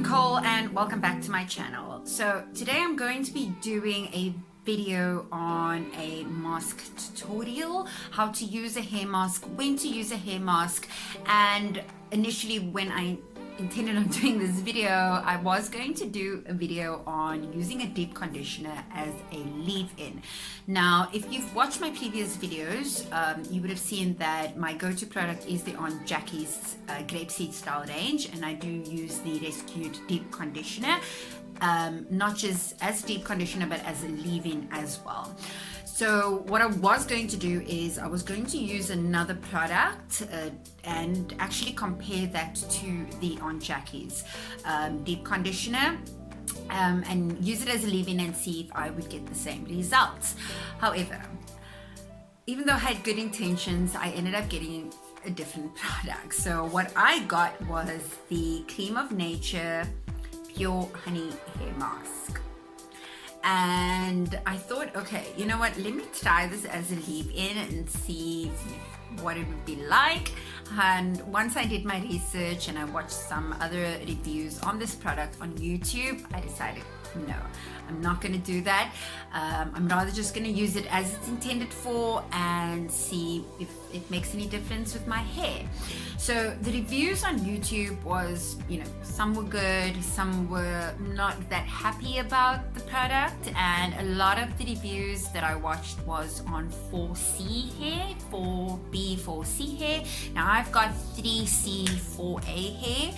Nicole and welcome back to my channel. So today I'm going to be doing a video on a mask tutorial, how to use a hair mask, when to use a hair mask. And initially when I intended on doing this video, I was going to do a video on using a deep conditioner as a leave-in. Now, if you've watched my previous videos, you would have seen that my go-to product is the On Jackie's grapeseed style range, and I do use the rescued deep conditioner, not just as deep conditioner but as a leave-in as well. So what I was going to do is I was going to use another product and actually compare that to the On Jackie's deep conditioner and use it as a leave-in and see if I would get the same results. However, even though I had good intentions, I ended up getting a different product. So what I got was the Creme of Nature Pure Honey Hair Mask. And I thought, okay, you know what, let me try this as a leave-in and see what it would be like. And once I did my research and I watched some other reviews on this product on YouTube, I decided, no, I'm not going to do that. I'm rather just going to use it as it's intended for and see if it makes any difference with my hair. So the reviews on YouTube was, you know, some were good, some were not that happy about the product, and a lot of the reviews that I watched was on 4C hair, 4B, 4C hair. Now I've got 3C, 4A hair.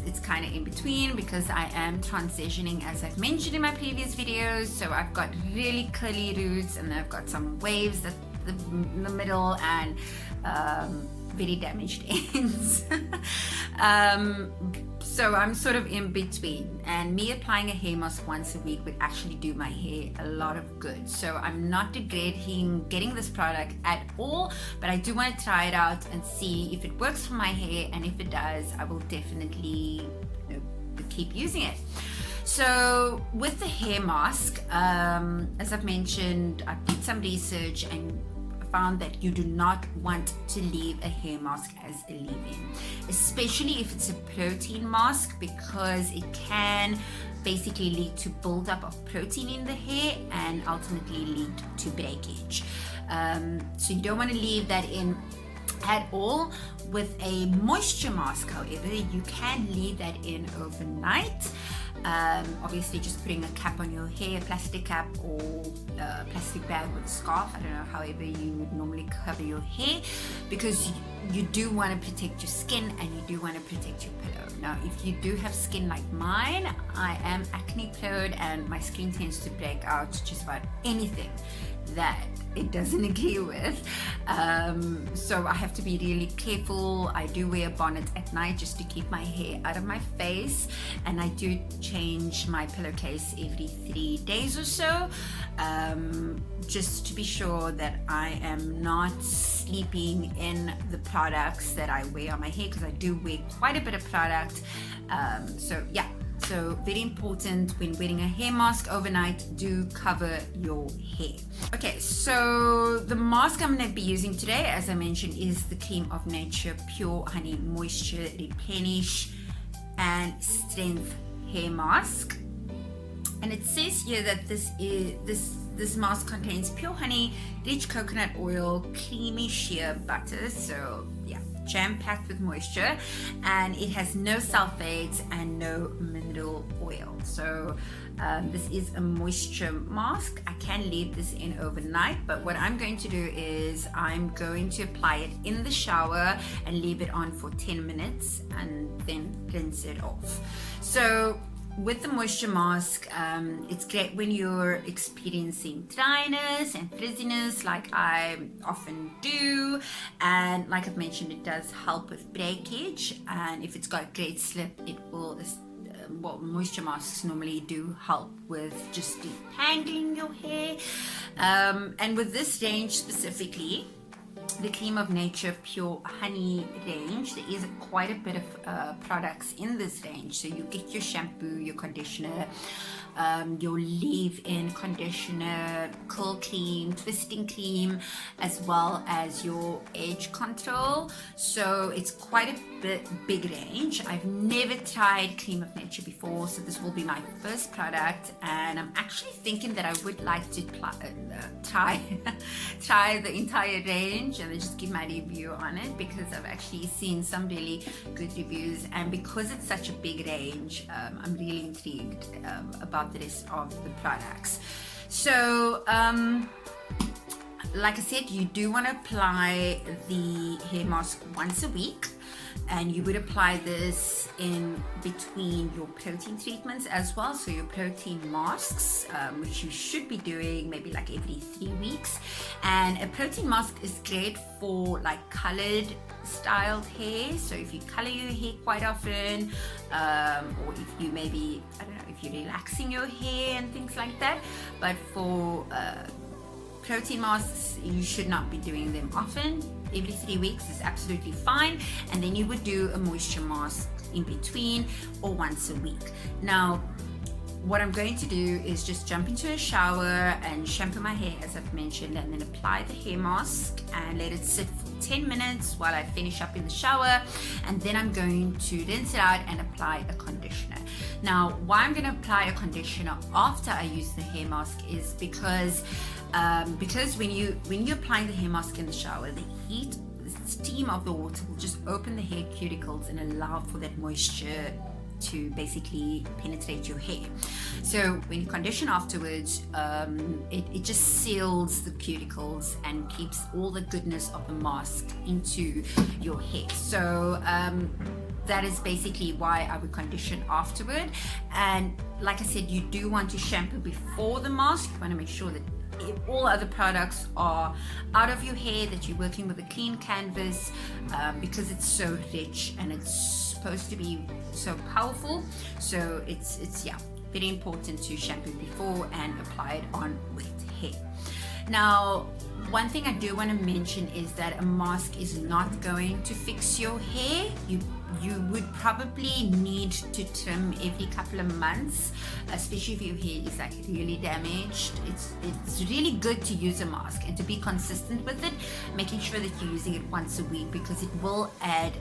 It's kind of in between because I am transitioning, as I've mentioned in my previous videos. So I've got really curly roots and then I've got some waves at the middle and very damaged ends. So I'm sort of in between, and me applying a hair mask once a week would actually do my hair a lot of good. So I'm not regretting getting this product at all, but I do want to try it out and see if it works for my hair, and if it does, I will definitely, you know, keep using it. So with the hair mask, as I've mentioned, I did some research and found that you do not want to leave a hair mask as a leave-in, especially if it's a protein mask, because it can basically lead to buildup of protein in the hair and ultimately lead to breakage. So you don't want to leave that in at all. With a moisture mask, however, you can leave that in overnight. Obviously just putting a cap on your hair, a plastic cap or a plastic bag with a scarf, I don't know, however you would normally cover your hair, because you do want to protect your skin and you do want to protect your pillow. Now if you do have skin like mine, I am acne prone and my skin tends to break out just about anything that it doesn't agree with, so I have to be really careful. I do wear a bonnet at night just to keep my hair out of my face, and I do change my pillowcase every 3 days or so, just to be sure that I am not sleeping in the products that I wear on my hair, because I do wear quite a bit of product. So yeah, so very important when wearing a hair mask overnight, do cover your hair. Okay, so the mask I'm going to be using today, as I mentioned, is the Creme of Nature Pure Honey Moisture Replenish and Strength Hair Mask. And it says here that this mask contains pure honey, rich coconut oil, creamy shea butter. So yeah, jam-packed with moisture, and it has no sulfates and no mineral oil. So this is a moisture mask. I can leave this in overnight, but what I'm going to do is I'm going to apply it in the shower and leave it on for 10 minutes and then rinse it off. So with the moisture mask, it's great when you're experiencing dryness and frizziness like I often do, and like I've mentioned, it does help with breakage, and if it's got great slip, it will, well, moisture masks normally do help with just detangling your hair, and with this range specifically, the Creme of Nature Pure Honey range, there is quite a bit of products in this range. So you get your shampoo, your conditioner, your leave-in conditioner, curl cream, twisting cream, as well as your edge control. So it's quite a big range. I've never tried Creme of Nature before, so this will be my first product, and I'm actually thinking that I would like to try the entire range and then just give my review on it, because I've actually seen some really good reviews, and because it's such a big range, I'm really intrigued about the rest of the products. So like I said, you do want to apply the hair mask once a week, and you would apply this in between your protein treatments as well, so your protein masks, which you should be doing maybe like every 3 weeks. And a protein mask is great for like colored styled hair, so if you color your hair quite often, or if you maybe, I don't know, if you're relaxing your hair and things like that. But for protein masks, you should not be doing them often. Every 3 weeks is absolutely fine, and then you would do a moisture mask in between or once a week. Now what I'm going to do is just jump into a shower and shampoo my hair, as I've mentioned, and then apply the hair mask and let it sit for 10 minutes while I finish up in the shower, and then I'm going to rinse it out and apply a conditioner. Now why I'm going to apply a conditioner after I use the hair mask is because when you're applying the hair mask in the shower, the heat, the steam of the water will just open the hair cuticles and allow for that moisture to basically penetrate your hair. So when you condition afterwards, it just seals the cuticles and keeps all the goodness of the mask into your hair. So that is basically why I would condition afterward. And like I said, you do want to shampoo before the mask. You want to make sure that all other products are out of your hair, that you're working with a clean canvas, because it's so rich and it's supposed to be so powerful. So it's very important to shampoo before and apply it on wet hair. Now one thing I do want to mention is that a mask is not going to fix your hair. You would probably need to trim every couple of months, especially if your hair is like really damaged. It's really good to use a mask and to be consistent with it, making sure that you're using it once a week, because it will add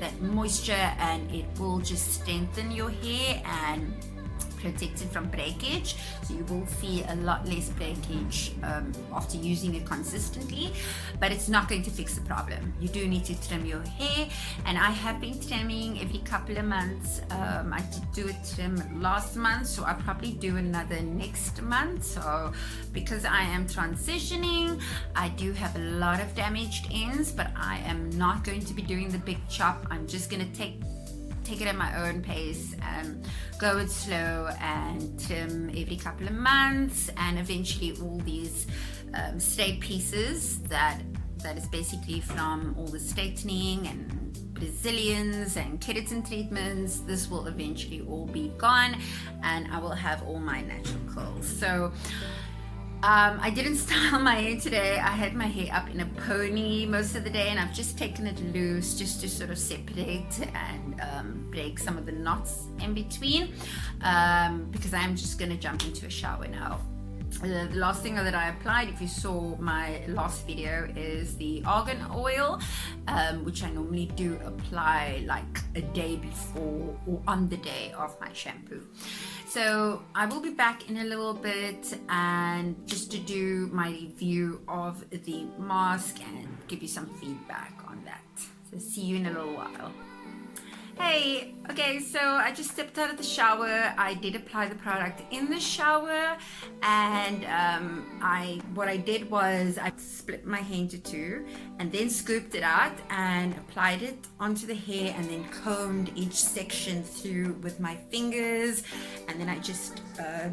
that moisture and it will just strengthen your hair and protect it from breakage. So you will see a lot less breakage after using it consistently, but it's not going to fix the problem. You do need to trim your hair, and I have been trimming every couple of months. I did do a trim last month, so I'll probably do another next month. So because I am transitioning, I do have a lot of damaged ends, but I am not going to be doing the big chop. I'm just going to take it at my own pace and go it slow and trim every couple of months, and eventually all these straight pieces that is basically from all the straightening and Brazilians and keratin treatments, this will eventually all be gone and I will have all my natural curls. So I didn't style my hair today. I had my hair up in a pony most of the day, and I've just taken it loose just to sort of separate and break some of the knots in between, because I'm just going to jump into a shower now. The last thing that I applied, if you saw my last video, is the argan oil, which I normally do apply like a day before or on the day of my shampoo. So I will be back in a little bit and just to do my review of the mask and give you some feedback on that. So see you in a little while. Hey, okay, so I just stepped out of the shower. I did apply the product in the shower, and what I did was I split my hair into two and then scooped it out and applied it onto the hair, and then combed each section through with my fingers, and then I just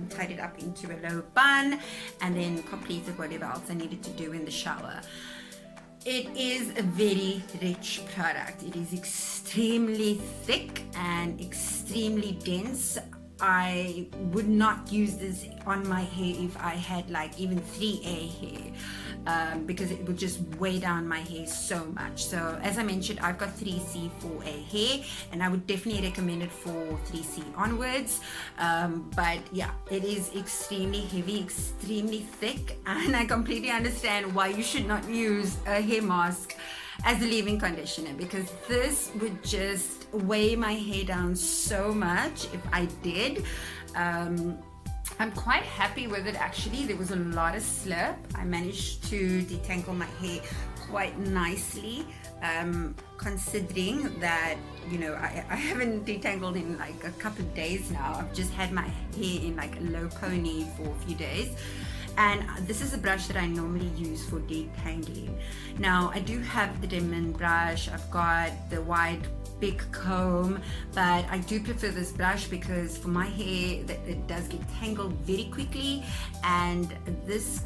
tied it up into a low bun and then completed whatever else I needed to do in the shower. It is a very rich product. It is extremely thick and extremely dense. I would not use this on my hair if I had like even 3A hair, because it would just weigh down my hair so much. So as I mentioned, I've got 3C, 4A hair, and I would definitely recommend it for 3C onwards. But yeah, it is extremely heavy, extremely thick, and I completely understand why you should not use a hair mask as a leave-in conditioner, because this would just weigh my hair down so much if I did. I'm quite happy with it actually. There was a lot of slip. I managed to detangle my hair quite nicely, considering that, you know, I haven't detangled in like a couple of days now. I've just had my hair in like a low pony for a few days. And this is a brush that I normally use for detangling. Now I do have the diamond brush, I've got the wide big comb, but I do prefer this brush because for my hair it does get tangled very quickly, and this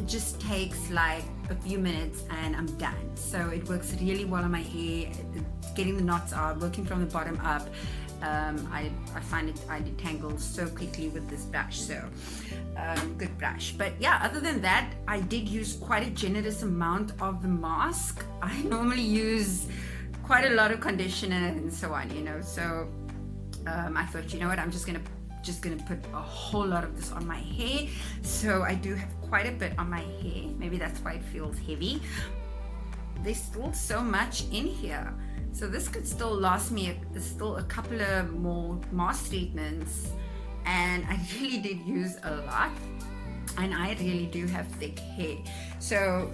just takes like a few minutes and I'm done. So it works really well on my hair, getting the knots out, working from the bottom up. I find it, I detangle so quickly with this brush, so good brush. But yeah, other than that, I did use quite a generous amount of the mask. I normally use quite a lot of conditioner and so on, you know, so I thought, you know what, I'm just gonna put a whole lot of this on my hair. So I do have quite a bit on my hair. Maybe that's why it feels heavy. There's still so much in here, so this could still last me still a couple of more mask treatments, and I really did use a lot, and I really do have thick hair. So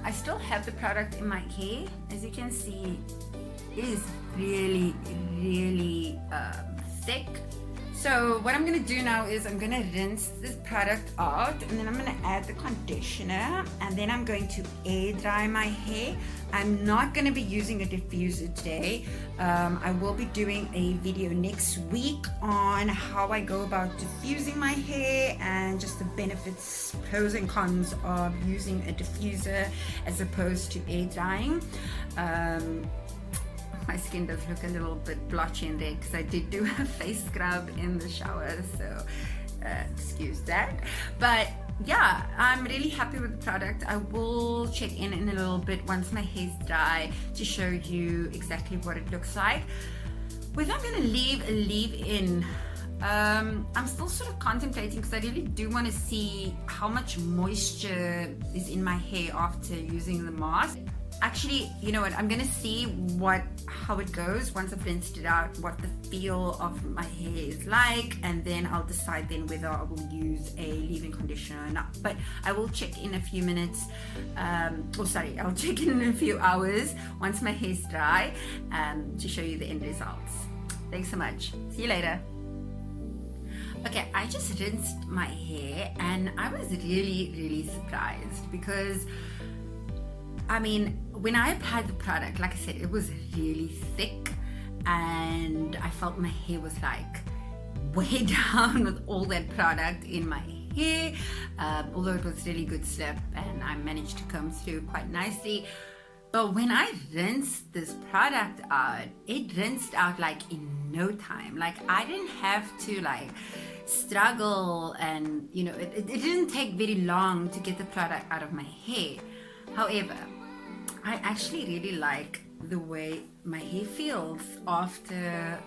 I still have the product in my hair. As you can see, it is really thick. So what I'm gonna do now is I'm gonna rinse this product out, and then I'm gonna add the conditioner, and then I'm going to air dry my hair. I'm not gonna be using a diffuser today. I will be doing a video next week on how I go about diffusing my hair and just the benefits, pros and cons of using a diffuser as opposed to air drying. My skin does look a little bit blotchy in there because I did do a face scrub in the shower, so excuse that. But yeah, I'm really happy with the product. I will check in a little bit once my hair's dry to show you exactly what it looks like. Whether I'm going to leave a leave-in, I'm still sort of contemplating, because I really do want to see how much moisture is in my hair after using the mask. Actually, you know what, I'm gonna see how it goes once I've rinsed it out, what the feel of my hair is like, and then I'll decide then whether I will use a leave-in conditioner or not. But I will check in a few minutes, I'll check in a few hours once my hair's dry, to show you the end results. Thanks so much. See you later. Okay, I just rinsed my hair and I was really surprised, because I mean, when I applied the product, like I said, it was really thick, and I felt my hair was like way down with all that product in my hair, although it was really good slip and I managed to comb through quite nicely. But when I rinsed this product out, it rinsed out like in no time. Like I didn't have to like struggle, and you know, it didn't take very long to get the product out of my hair. However, I actually really like the way my hair feels after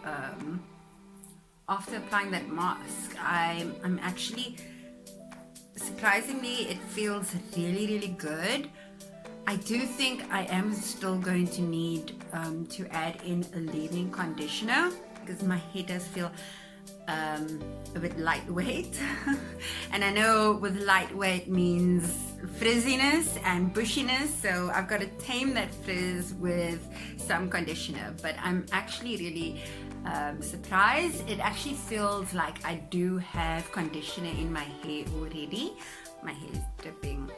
applying that mask. I'm actually, surprisingly, it feels really good. I do think I am still going to need to add in a leave-in conditioner, because my hair does feel a bit lightweight. And I know with lightweight means frizziness and bushiness, so I've got to tame that frizz with some conditioner. But I'm actually really surprised. It actually feels like I do have conditioner in my hair already. My hair is dripping.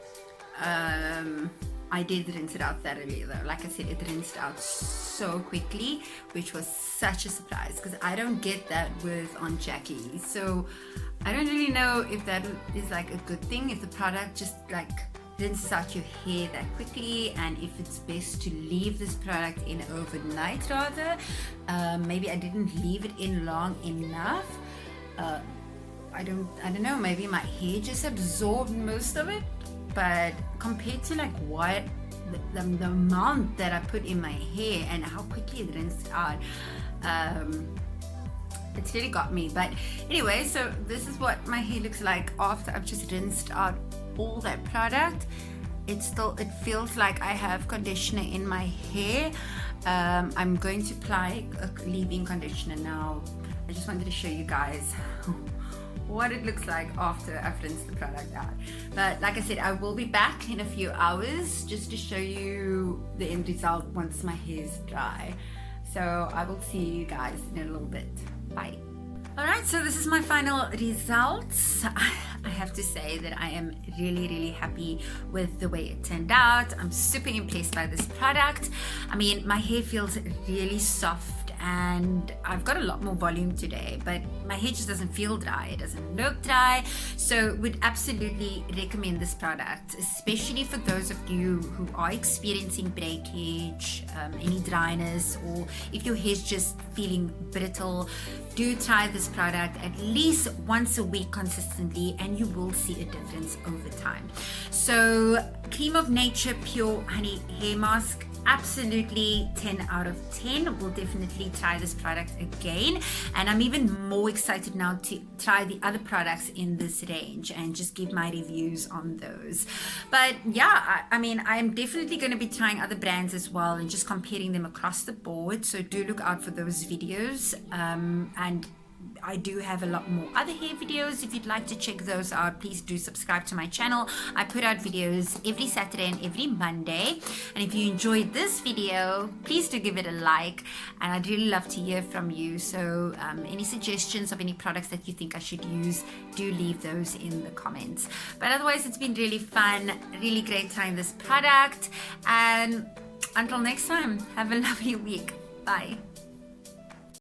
I did rinse it out thoroughly though. Like I said, it rinsed out so quickly, which was such a surprise, because I don't get that with on Jackie. So I don't really know if that is like a good thing, if the product just like rinses out your hair that quickly, and if it's best to leave this product in overnight rather. Maybe I didn't leave it in long enough. I don't know, maybe my hair just absorbed most of it. But compared to like what the amount that I put in my hair and how quickly it rinsed out, it's really got me. But anyway, so this is what my hair looks like after I've just rinsed out all that product. it feels like I have conditioner in my hair. I'm going to apply a leave-in conditioner now. I just wanted to show you guys what it looks like after I've rinsed the product out. But like I said, I will be back in a few hours just to show you the end result once my hair is dry. So I will see you guys in a little bit. Bye. Alright, so this is my final results. I have to say that I am really happy with the way it turned out. I'm super impressed by this product. I mean, my hair feels really soft and I've got a lot more volume today, but my hair just doesn't feel dry, it doesn't look dry. So would absolutely recommend this product, especially for those of you who are experiencing breakage, any dryness, or if your hair's just feeling brittle. Do try this product at least once a week consistently and you will see a difference over time. So Creme of Nature Pure Honey Hair Mask, absolutely 10 out of 10. We'll definitely try this product again, and I'm even more excited now to try the other products in this range and just give my reviews on those. But yeah, I mean, I'm definitely going to be trying other brands as well and just comparing them across the board, so do look out for those videos. And I do have a lot more other hair videos. If you'd like to check those out, please do subscribe to my channel. I put out videos every Saturday and every Monday. And if you enjoyed this video, please do give it a like. And I'd really love to hear from you. So any suggestions of any products that you think I should use, do leave those in the comments. But otherwise, it's been really fun, really great trying this product. And until next time, have a lovely week. Bye.